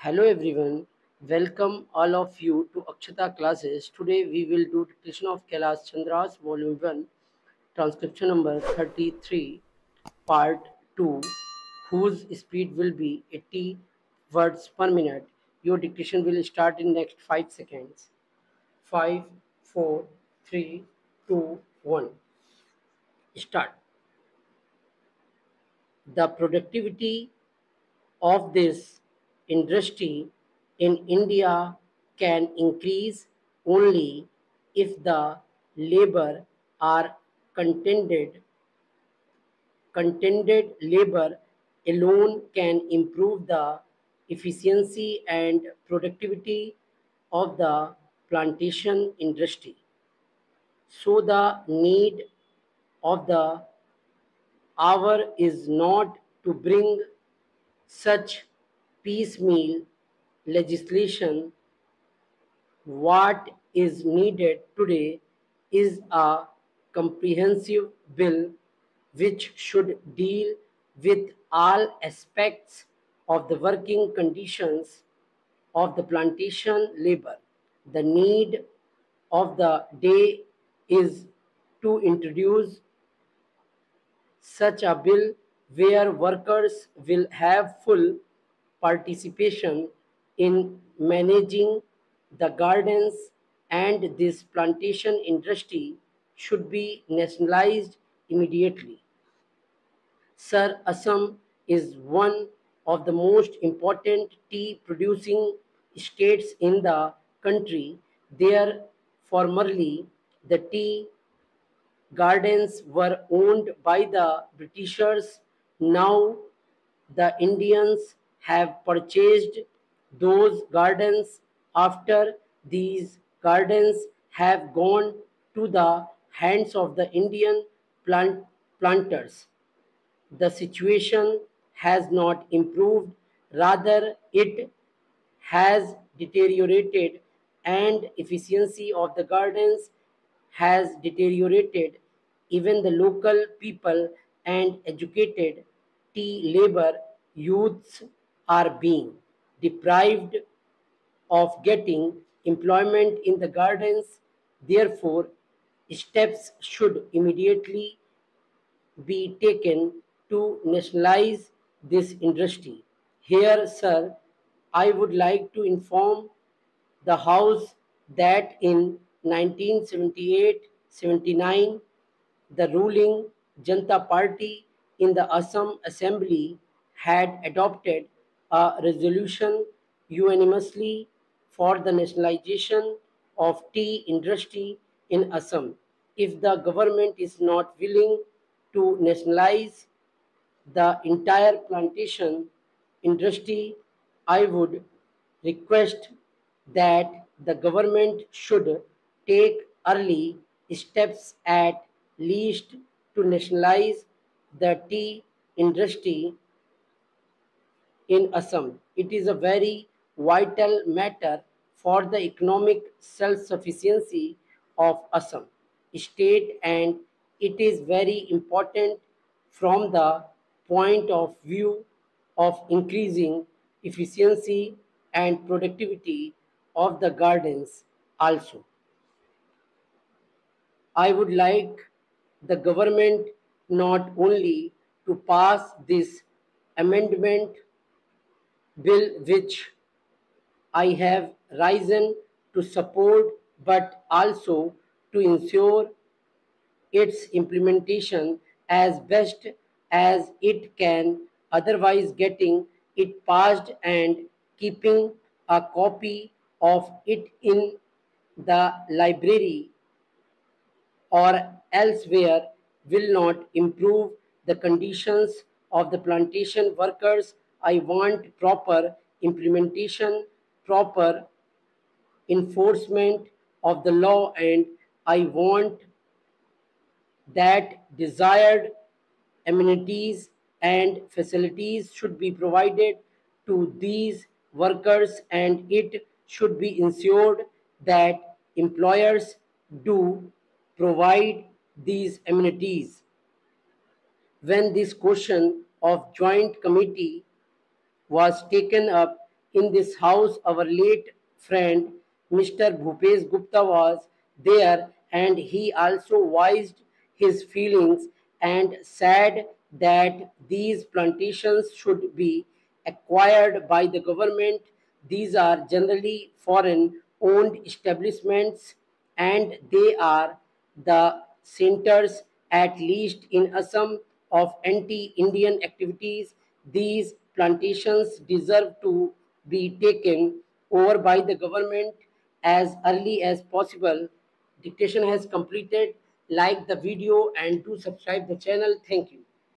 Hello everyone, welcome all of you to Akshata classes. Today we will do dictation of Kailash Chandra's volume 1, transcription number 33, part 2, whose speed will be 80 words per minute. Your dictation will start in next 5 seconds. 5, 4, 3, 2, 1. Start. The productivity of this industry in India can increase only if the labor are contented. Contented labor alone can improve the efficiency and productivity of the plantation industry. So the need of the hour is not to bring such piecemeal legislation. What is needed today is a comprehensive bill which should deal with all aspects of the working conditions of the plantation labor. The need of the day is to introduce such a bill where workers will have full participation in managing the gardens, and this plantation industry should be nationalized immediately. Sir, Assam is one of the most important tea producing states in the country. There, formerly, the tea gardens were owned by the Britishers. Now the Indians have purchased those gardens. After these gardens have gone to the hands of the Indian planters, the situation has not improved, rather it has deteriorated, and efficiency of the gardens has deteriorated. Even the local people and educated tea labor youths are being deprived of getting employment in the gardens. Therefore, steps should immediately be taken to nationalize this industry. Here, sir, I would like to inform the House that in 1978-79, the ruling Janata Party in the Assam Assembly had adopted a resolution unanimously for the nationalization of tea industry in Assam. If the government is not willing to nationalize the entire plantation industry, I would request that the government should take early steps at least to nationalize the tea industry in Assam. It is a very vital matter for the economic self-sufficiency of Assam state, and it is very important from the point of view of increasing efficiency and productivity of the gardens also. I would like the government not only to pass this amendment bill which I have risen to support, but also to ensure its implementation as best as it can, otherwise getting it passed and keeping a copy of it in the library or elsewhere will not improve the conditions of the plantation workers. I want proper implementation, proper enforcement of the law, and I want that desired amenities and facilities should be provided to these workers, and it should be ensured that employers do provide these amenities. When this question of joint committee was taken up in this house, our late friend Mr. Bhupesh Gupta was there, and he also voiced his feelings and said that these plantations should be acquired by the government. These are generally foreign owned establishments, and they are the centers, at least in Assam, of anti-Indian activities. These plantations deserve to be taken over by the government as early as possible. Dictation has completed. Like the video and do subscribe the channel. Thank you.